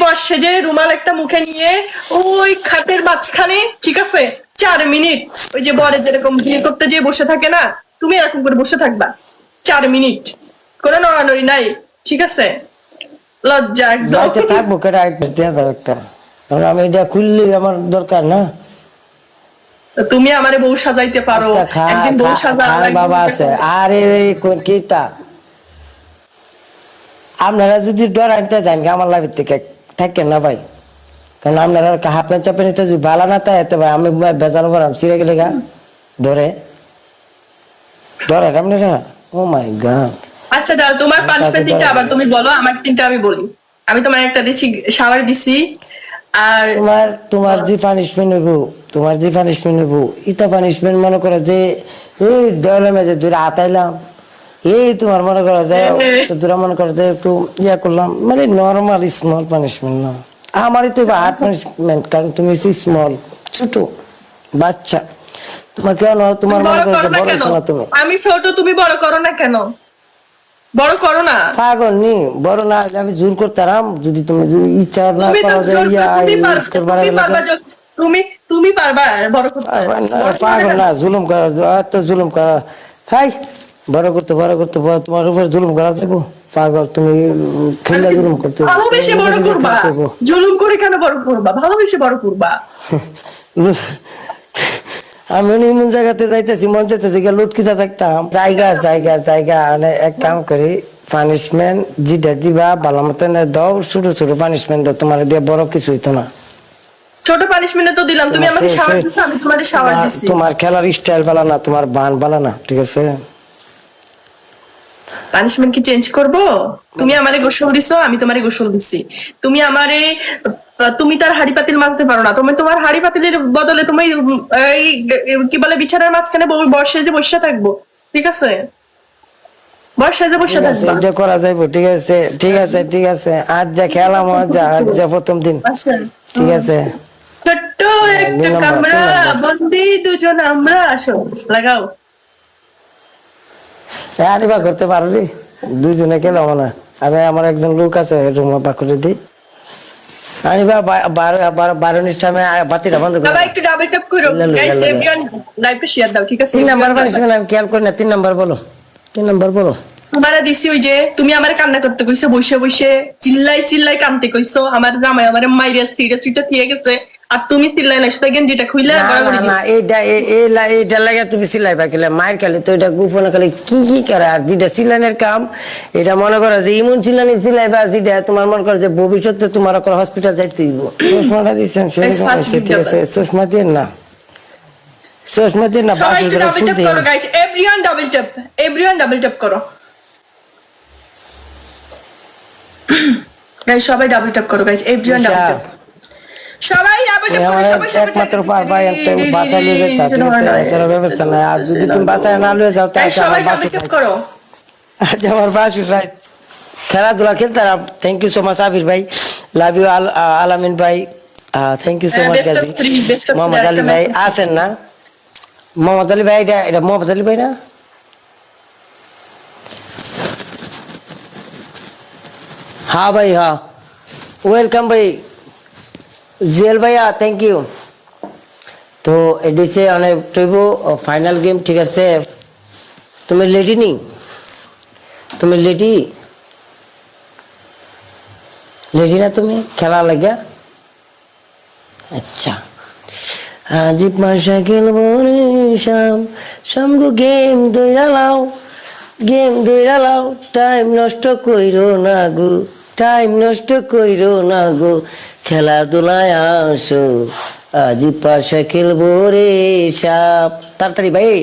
বসে যে রুমাল একটা মুখে নিয়ে ওই খাটের মাঝখানে, ঠিক আছে, 4 মিনিট ওই যে বরে যেরকম বিয়ে করতে যে বসে থাকে না, তুমি এরকম করে বসে থাকবা 4 মিনিট, কোনো নড়ানড়ি নাই, ঠিক আছে? লজ্জা একদম। যাইতে থাকবো কেটে দেয়া দাও একটা, কারণ আমি এটা খুললে আমার দরকার না। তুমি আমারে বউ সাজাইতে পারো, একদিন বউ সাজা বাবা আছে। আরে কি তা আপনারা যদি ডরাইতে যান আমার লাভের থেকে থাকেন না ভাই, কারণ আপনারা হাফ প্যান্ট চাপে নিতে যদি ভালো না তাই ভাই আমি বেজাল করাম সিরে গেলে গা ডরে আপনারা। ও মাই গড। আচ্ছা দাও, তোমার পানিশমেন্ট তিনটা আবার তুমি বলো, আমার তিনটা আমি বলি। আমি তোমার একটা দিছি, শাওয়ার দিছি। আর তোমার যে পানিশমেন্ট হইব, তোমার যে পানিশমেন্ট হইব, ইটা পানিশমেন্ট মনে করো যে এই দেওয়ালে মেজে দূরে আতাইলাম, এই তোমার মনে করো যে দূরে মনে করো যে একটু ইয়া করলাম, মানে নর্মাল স্মল পানিশমেন্ট না। আমারই তো হার্ড পানিশমেন্ট, কারণ তুমি স্মল ছোট বাচ্চা, তোমার কেন তোমার মনে করো বড় হচ্ছে না তুমি। আমি ছোট, তুমি বড় করো না কেন? বড় করো না, পাগল নি বড় না, আমি জোর করতাম যদি তুমি ইচ্ছা না করো যে তুমি পারবা বড় করতে। পাগল না, জুলুম করা, এত জুলুম করা, ভাই বড় করতে তোমার উপর জুলুম করা দেবো। পাগল তুমি খেললে জুলুম করতে, ভালোবেসে বড় করবা, জুলুম করে কেন বড় করবা? ভালোবেসে বড় করবা। আমি এমন জায়গাতে যাইতেছি, মন চাইতেছি লুটকিতে থাকতাম। জায়গা মানে এক কাম করি, পানিশমেন্ট যেটা দিবা ভালো মতন দাও, ছোট ছোট পানিশমেন্ট দাও, তোমার দিয়ে বড় কিছু হইতো না। ছোট পানিশমেন্ট তো দিলাম, তুমি আমাকে শাওয়ার দিছো, আমি তোমারে শাওয়ার দিছি। তোমার খেলার স্টাইল ভালো না, তোমার বান ভালো না, ঠিক আছে? পানিশমেন্ট কি চেঞ্জ করব? তুমি আমারে গোসল দিছো, আমি তোমারে গোসল দিছি। তুমি তার হাড়ি পাতিল মাজতে পারো না, তুমি তোমার হাড়ি পাতিলের বদলে তুমি এই কি বলে বিছানার মাঝখানে বসে যে বসে থাকবো, ঠিক আছে? বসে যে বসে থাকবো, এটা করা যাইবো, ঠিক আছে? ঠিক আছে আজ যা খেলাম, আজ যা প্রথম দিন, ঠিক আছে? ছোট্ট একটা কামরা, বন্দি দুজন আমরা, আসো লাগাও। আরে বা করতে পারবি দুজনে খেলাম না, আমি আমার একজন লোক আছে রুম বা করে দিই। আমি বারো টাইমে বাতিটা বন্ধ করে একটু ডাবল ট্যাপ করো গাইস, এভরিওয়ান লাইভে শেয়ার দাও, ঠিক আছে? 3 নাম্বার পানিশমেন্ট আমি খেয়াল করি না, 3 নাম্বার বলো, 3 নাম্বার বলো। তোমারা দিছি ওই যে তুমি আমারে কান্না করতে কইছো, বসে বসে চিল্লাই কানতে কইছো, আমার জামাই আমারে মাইরে সিটা দিয়ে গেছে, আর তুমি চিল্লাই না, সেটা গেঞ্জিটা খুইলা না এইটা লাগে তুমি সিলাই পাকিলে মায়ের খালি তো, এটা গোপনে খালি কি করে। আর যেটা সিলাইনের কাম, এটা মনে করো যে ইমন সিলানি সিলাই বা যেটা তোমার মনে করো যে ভবিষ্যতে তোমার হসপিটাল যাইতে হইব। চশমাটা দিচ্ছেন সেরকম আছে, ঠিক আছে? চশমা দিয়ে না, সবাই একটু ডাবল ট্যাপ করো গাইস, এভরিওয়ান ডাবল ট্যাপ করো গাইস, সবাই ডাবল ট্যাপ করো গাইস, এভরিওয়ান ডাবল ট্যাপ, সবাই ডাবল ট্যাপ করো, সবাই একমাত্র পারবাই একটা বাঁচা লিয়ে যেতে, ঠিক আছে? এছাড়া ব্যবস্থা নাই। আর যদি তুমি বাঁচায় না লিয়ে যাও তাহলে সবাই ডাবল ট্যাপ করো। আজ আমার বাসু ভাই খেলাধুলা খেলতাম। Thank you so much Abir ভাই, লাভ ইউ আলামিন ভাই, thank you so much Gazi. Mohammad Ali ভাই আছেন না? মোহাম্মদ আলী ভাই, এটা মোহাম্মদ আলী ভাই না? হ্যাঁ ভাই, হ্যাঁ ওয়েলকাম ভাই জুয়েল ভাইয়া, থ্যাংক ইউ। তো এডিসে অনেক টইব ফাইনাল গেম, ঠিক আছে? তুমি রেডি নি? তুমি রেডি না তুমি খেলা লাগিয়া? আচ্ছা আজি পাশা খেলবো রে শাম গো, গেম দইরা লাও, টাইম নষ্ট কইরো না গো, খেলাধুলায় আসো, আজি পাশা খেলবো রে সাপ। তাড়াতাড়ি ভাই।